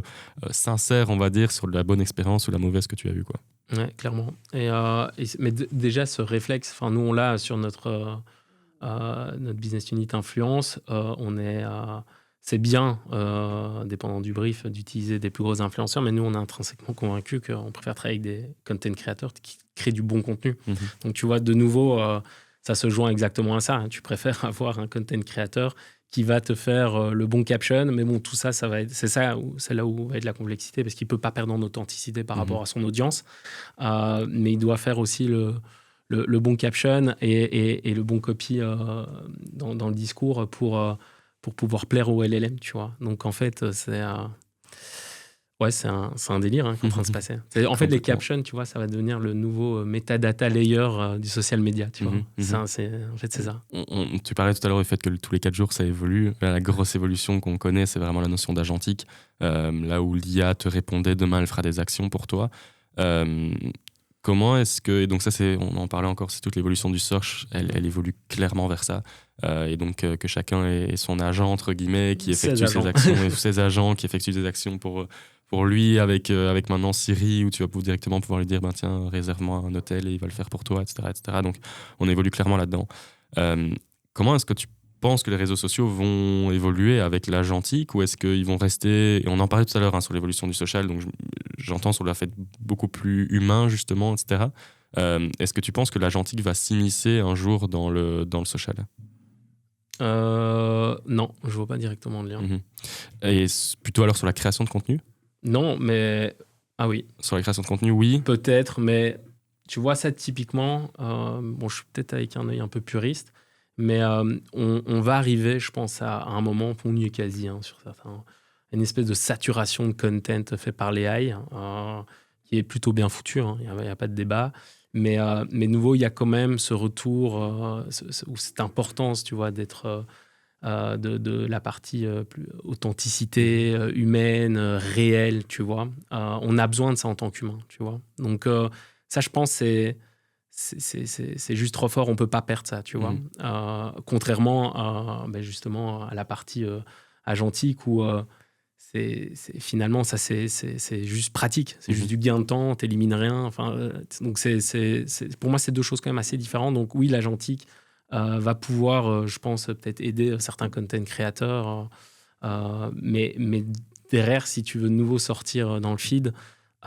sincère, on va dire, sur la bonne expérience ou la mauvaise que tu as vue, quoi. Ouais, clairement. Mais déjà, ce réflexe, nous, on l'a sur notre business unit influence. C'est bien, dépendant du brief, d'utiliser des plus gros influenceurs, mais nous, on est intrinsèquement convaincus qu'on préfère travailler avec des content creators qui créent du bon contenu. Donc, tu vois, de nouveau, ça se joint exactement à ça. Tu préfères avoir un content creator qui va te faire le bon caption, mais bon, tout ça, c'est là où va être la complexité, parce qu'il ne peut pas perdre en authenticité par rapport à son audience, mais il doit faire aussi le bon caption et le bon copy dans le discours pour pouvoir plaire au LLM, tu vois. Donc, en fait, c'est un délire qui est en train de se passer. En fait, les captions, tu vois, ça va devenir le nouveau metadata layer du social media, tu vois. En fait, c'est ça. Tu parlais tout à l'heure du fait que tous les 4 jours, ça évolue. La grosse évolution qu'on connaît, c'est vraiment la notion d'agentique. Là où l'IA te répondait, demain, elle fera des actions pour toi. Comment est-ce que... Et donc ça, on en parlait encore, c'est toute l'évolution du search, elle évolue clairement vers ça. Et donc que chacun ait son agent, entre guillemets, qui effectue ses actions, et ses agents qui effectuent des actions pour lui, avec maintenant Siri, où tu vas directement pouvoir lui dire, tiens, réserve-moi un hôtel et il va le faire pour toi, etc. etc. Donc on évolue clairement là-dedans. Comment est-ce que tu penses que les réseaux sociaux vont évoluer avec l'agentique, ou est-ce qu'ils vont rester... Et on en parlait tout à l'heure sur l'évolution du social, donc j'entends sur le fait beaucoup plus humain, justement, etc. Est-ce que tu penses que l'agentique va s'immiscer un jour dans le social ? Non, je ne vois pas directement le lien. Et plutôt alors sur la création de contenu ? Non, mais... Ah oui. Sur la création de contenu, oui. Peut-être, mais tu vois ça typiquement... je suis peut-être avec un œil un peu puriste, mais on va arriver, je pense, à un moment, on y est quasi, sur certains, une espèce de saturation de content fait par l'AI, qui est plutôt bien foutu, il n'y a pas de débat. Mais nouveau, il y a quand même ce retour, ou cette importance, tu vois, d'être de la partie plus authenticité humaine, réelle, tu vois. On a besoin de ça en tant qu'humain, tu vois. Donc ça, je pense, c'est juste trop fort, on ne peut pas perdre ça, tu vois. Contrairement justement à la partie agentique où finalement, ça, c'est juste pratique. C'est juste du gain de temps, tu n'élimines rien. Donc, pour moi, c'est deux choses quand même assez différentes. Donc, oui, l'agentique va pouvoir, je pense, peut-être aider certains content créateurs. Mais derrière, si tu veux de nouveau sortir dans le feed,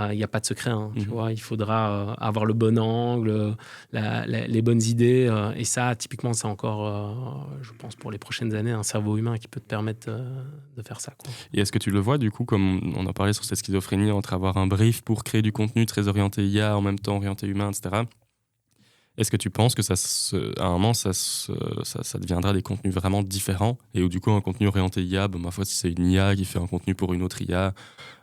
il n'y a pas de secret, tu vois. Il faudra avoir le bon angle, les bonnes idées. Et ça, typiquement, c'est encore, je pense, pour les prochaines années, un cerveau humain qui peut te permettre de faire ça, quoi. Et est-ce que tu le vois, du coup, comme on a parlé sur cette schizophrénie entre avoir un brief pour créer du contenu très orienté IA, en même temps orienté humain, etc. Est-ce que tu penses que à un moment, ça deviendra des contenus vraiment différents, et où du coup, un contenu orienté IA, ma foi, si c'est une IA qui fait un contenu pour une autre IA,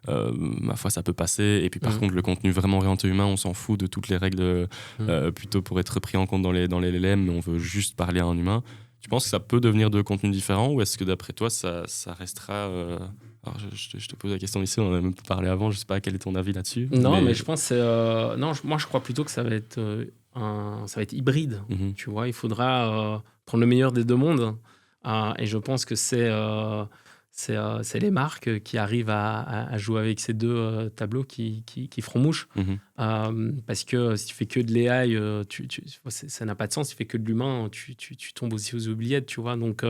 ma foi, ça peut passer. Et puis par contre, le contenu vraiment orienté humain, on s'en fout de toutes les règles, plutôt pour être pris en compte dans les LLM, mais on veut juste parler à un humain. Tu penses que ça peut devenir deux contenus différents, ou est-ce que d'après toi, ça restera... Alors je te pose la question ici, on en a même parlé avant, je sais pas quel est ton avis là-dessus. Non, mais je pense que moi je crois plutôt que ça va être hybride. Tu vois, il faudra prendre le meilleur des deux mondes, et je pense que c'est les marques qui arrivent à jouer avec ces deux tableaux qui feront mouche. Parce que si tu fais que de l'AI, ça n'a pas de sens. Si tu fais que de l'humain, tu tombes aussi aux oubliettes, tu vois. Donc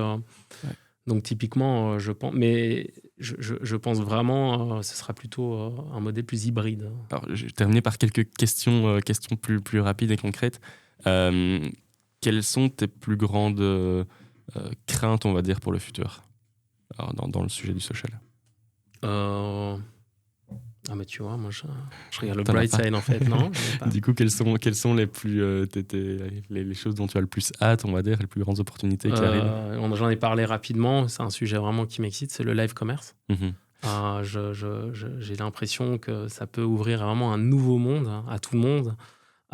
typiquement, je pense, mais je pense vraiment ce sera plutôt un modèle plus hybride. Alors, je vais terminer par quelques questions plus rapides et concrètes. Quelles sont tes plus grandes craintes, on va dire, pour le futur, alors, dans le sujet du social? Mais tu vois, moi je regarde le bright side en fait, non. Du coup, quelles sont les plus les choses dont tu as le plus hâte, on va dire, les plus grandes opportunités qui arrivent? J'en ai parlé rapidement, c'est un sujet vraiment qui m'excite, c'est le live commerce. J'ai l'impression que ça peut ouvrir vraiment un nouveau monde à tout le monde.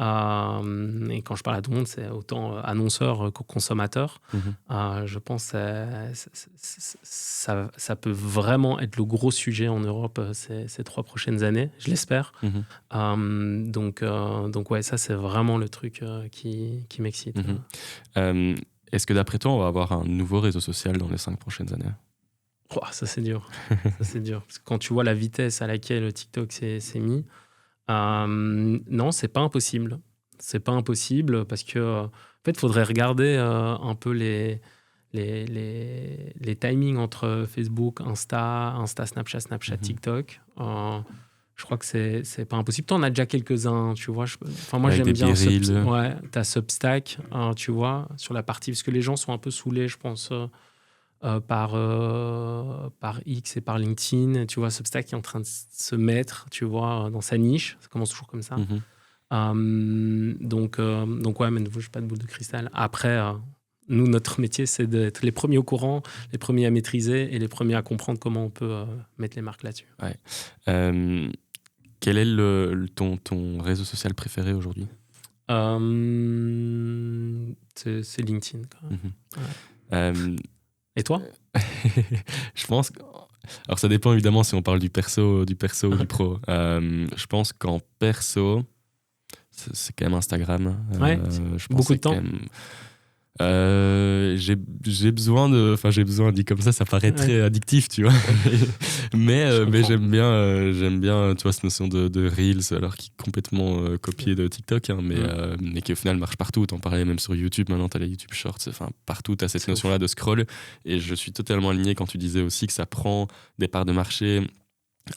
Et quand je parle à tout le monde, c'est autant annonceurs que consommateurs. Je pense que ça peut vraiment être le gros sujet en Europe ces 3 prochaines années, je l'espère. Donc ouais, ça, c'est vraiment le truc qui m'excite. Est-ce que d'après toi, on va avoir un nouveau réseau social dans les 5 prochaines années? Oh, ça, c'est dur. Ça, c'est dur. Parce que quand tu vois la vitesse à laquelle TikTok s'est mis, non, c'est pas impossible. C'est pas impossible parce que, en fait, il faudrait regarder un peu les timings entre Facebook, Insta, Snapchat, TikTok. Je crois que c'est pas impossible. T'en as déjà quelques-uns, tu vois. Moi, Avec j'aime bien ouais, t'as Substack, tu vois, sur la partie, parce que les gens sont un peu saoulés, je pense. Par X et par LinkedIn, tu vois, Substack est en train de se mettre, tu vois, dans sa niche. Ça commence toujours comme ça. Donc ouais, mais je n'ai pas de boule de cristal. Après, nous, notre métier, c'est d'être les premiers au courant, les premiers à maîtriser et les premiers à comprendre comment on peut mettre les marques là-dessus. Ouais. Quel est ton réseau social préféré aujourd'hui? C'est LinkedIn. Quoi. Ouais. Et toi? Je pense que... Alors ça dépend évidemment si on parle du perso ou du pro. Je pense qu'en perso, c'est quand même Instagram. Ouais, je pense beaucoup de temps. J'ai besoin dit comme ça paraît très addictif, tu vois. mais j'aime bien tu vois, cette notion de Reels, alors qui est complètement copiée de TikTok, hein, mais qui au final marche partout. T'en parlais même sur YouTube, maintenant t'as les YouTube Shorts, enfin partout t'as cette notion-là de scroll, et je suis totalement aligné quand tu disais aussi que ça prend des parts de marché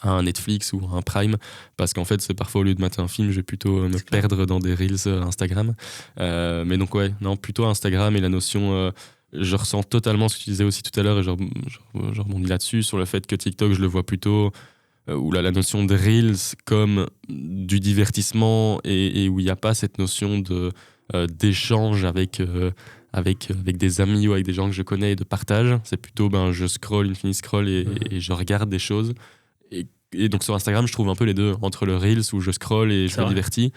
à un Netflix ou un Prime, parce qu'en fait c'est parfois au lieu de mater un film, je vais plutôt me perdre dans des Reels Instagram, mais donc ouais, non, plutôt Instagram. Et la notion je ressens totalement ce que tu disais aussi tout à l'heure, et je rebondis là-dessus sur le fait que TikTok, je le vois plutôt où la notion de Reels comme du divertissement, et où il n'y a pas cette notion d'échange avec des amis ou avec des gens que je connais, et de partage. C'est plutôt je scroll, infinity scroll, et je regarde des choses. Et donc sur Instagram, je trouve un peu les deux, entre le Reels où je scroll et je me divertis,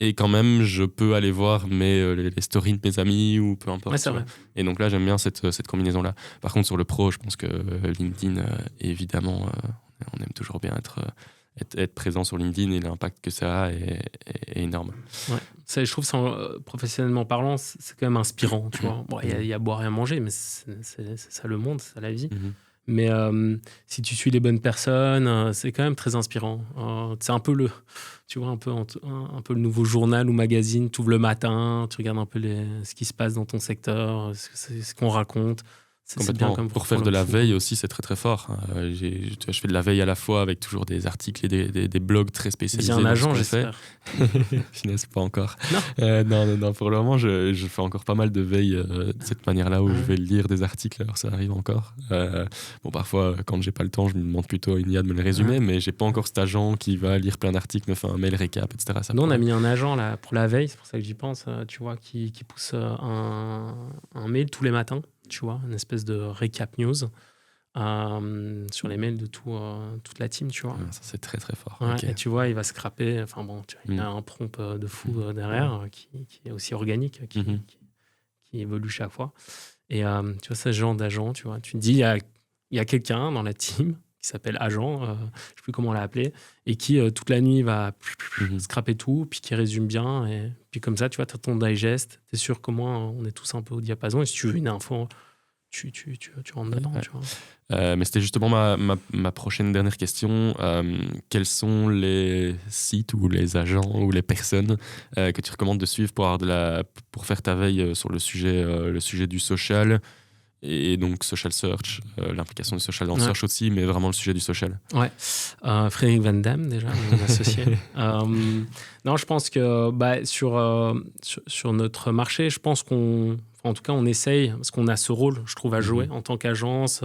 et quand même je peux aller voir les stories de mes amis ou peu importe. Ouais, c'est vrai. Et donc là, j'aime bien cette combinaison-là. Par contre, sur le pro, je pense que LinkedIn, évidemment, on aime toujours bien être présent sur LinkedIn, et l'impact que ça a est énorme. Ouais. Ça, je trouve, professionnellement parlant, c'est quand même inspirant. Tu vois. Bon, y a à boire et à manger, mais c'est ça le monde, c'est ça la vie. Mais si tu suis les bonnes personnes, c'est quand même très inspirant. C'est un peu un peu le nouveau journal ou magazine. Tu ouvres le matin, tu regardes un peu ce qui se passe dans ton secteur, ce qu'on raconte. Complètement. Bien pour faire de la veille aussi, c'est très très fort. Je fais de la veille à la fois avec toujours des articles et des blogs très spécialisés. Bien un agent, j'espère. Finesse, pas encore. Non. Non. Pour le moment, je fais encore pas mal de veille de cette manière-là, où je vais lire des articles. Alors ça arrive encore. Bon, parfois, quand j'ai pas le temps, je me demande plutôt à une IA de me les résumer, mais j'ai pas encore cet agent qui va lire plein d'articles, me fait un mail récap, etc. Nous, on a mis un agent là pour la veille, c'est pour ça que j'y pense. Tu vois, qui pousse un mail tous les matins. Tu vois, une espèce de récap news sur les mails de toute la team, tu vois. Ça, c'est très très fort. Ouais, Okay. et tu vois, il va scraper. Enfin bon, il y a un prompt de fou derrière qui est aussi organique, qui évolue chaque fois. Et tu vois, ce genre d'agent, tu vois, tu te dis, il y a quelqu'un dans la team qui s'appelle agent, je ne sais plus comment on l'a appelé, et qui toute la nuit va scraper tout, puis qui résume bien. Et puis comme ça, tu vois, tu as ton digest, tu es sûr comment on est tous un peu au diapason. Et si tu veux une info, tu rentres dedans. Ouais. Tu vois. Mais c'était justement ma prochaine dernière question. Quels sont les sites ou les agents ou les personnes que tu recommandes de suivre pour faire ta veille sur le sujet du social, et donc social search, l'implication du social dans le search aussi, mais vraiment le sujet du social? Ouais. Frédéric Van Damme, déjà, mon associé. Non, je pense que sur notre marché, je pense en tout cas, on essaye, parce qu'on a ce rôle, je trouve, à jouer en tant qu'agence.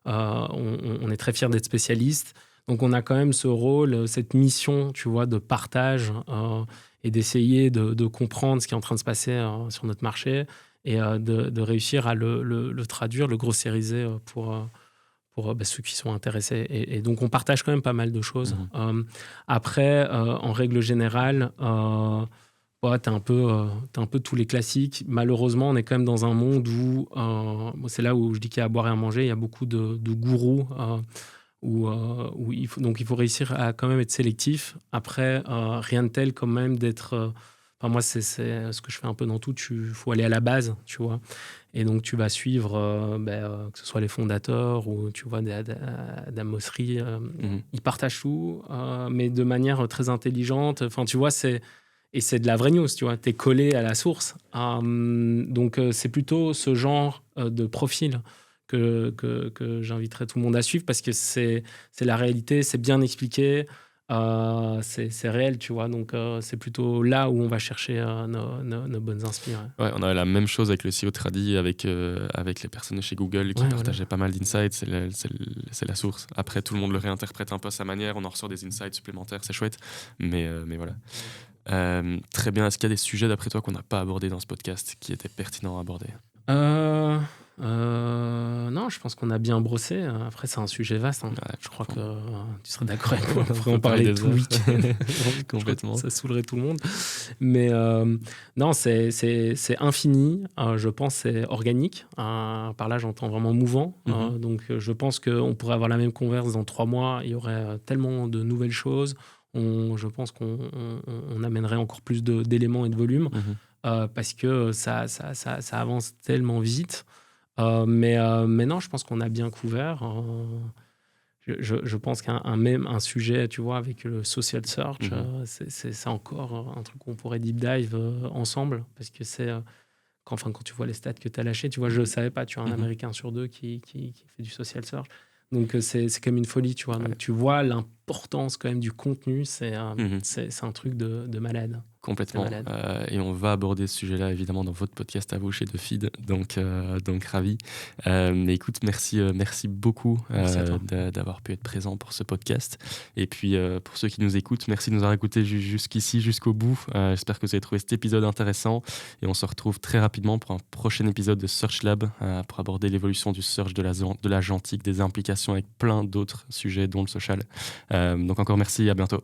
On est très fiers d'être spécialiste. Donc, on a quand même ce rôle, cette mission, tu vois, de partage et d'essayer de comprendre ce qui est en train de se passer sur notre marché, et de réussir à le traduire, le grossériser pour ceux qui sont intéressés. Et donc, on partage quand même pas mal de choses. Après, en règle générale, Ouais, t'as un peu tous les classiques. Malheureusement, on est quand même dans un monde où c'est là où je dis qu'il y a à boire et à manger. Il y a beaucoup de gourous où il faut réussir à quand même être sélectif. Après, rien de tel quand même d'être. Enfin, moi, c'est ce que je fais un peu dans tout. Faut aller à la base, tu vois. Et donc, tu vas suivre, que ce soit les fondateurs ou tu vois d'Amosserie. Ils partagent tout, mais de manière très intelligente. Enfin, tu vois, et c'est de la vraie news, tu vois. T'es collé à la source. Donc, c'est plutôt ce genre de profil que j'inviterais tout le monde à suivre parce que c'est la réalité, c'est bien expliqué, c'est réel, tu vois. Donc, c'est plutôt là où on va chercher nos bonnes inspirations. Ouais, on a la même chose avec le CEO Tradi, avec les personnes de chez Google qui partageaient pas mal d'insights. C'est la source. Après, tout le monde le réinterprète un peu à sa manière. On en ressort des insights supplémentaires, c'est chouette. Mais voilà. Très bien. Est-ce qu'il y a des sujets, d'après toi, qu'on n'a pas abordés dans ce podcast qui étaient pertinents à aborder ? Non, je pense qu'on a bien brossé. Après, c'est un sujet vaste. Ouais, je crois que tu serais d'accord avec moi. On pourrait en parler parler tout le week-end. Complètement. Ça saoulerait tout le monde. Mais non, c'est infini. Je pense que c'est organique. Par là, j'entends vraiment mouvant. Donc, je pense qu'on pourrait avoir la même converse dans 3 mois. Il y aurait tellement de nouvelles choses. Je pense qu'on amènerait encore plus d'éléments et de volume. Parce que ça avance tellement vite. Mais non, je pense qu'on a bien couvert. Je pense qu'un sujet, tu vois, avec le social search, c'est encore un truc qu'on pourrait deep dive ensemble. Parce que c'est... quand tu vois les stats que tu as lâchés, tu vois, je ne savais pas, tu as un Américain sur 2 qui fait du social search. Donc, c'est comme une folie, tu vois. Donc, tu vois l'importance quand même du contenu. C'est un truc de malade. Complètement. Et on va aborder ce sujet-là, évidemment, dans votre podcast à vous, chez The Feed. Donc ravi. Mais écoute, merci beaucoup d'avoir pu être présent pour ce podcast. Et puis, pour ceux qui nous écoutent, merci de nous avoir écoutés jusqu'ici, jusqu'au bout. J'espère que vous avez trouvé cet épisode intéressant. Et on se retrouve très rapidement pour un prochain épisode de Search Lab pour aborder l'évolution du search, de l'agentique, des implications avec plein d'autres sujets, dont le social. Donc encore merci et à bientôt.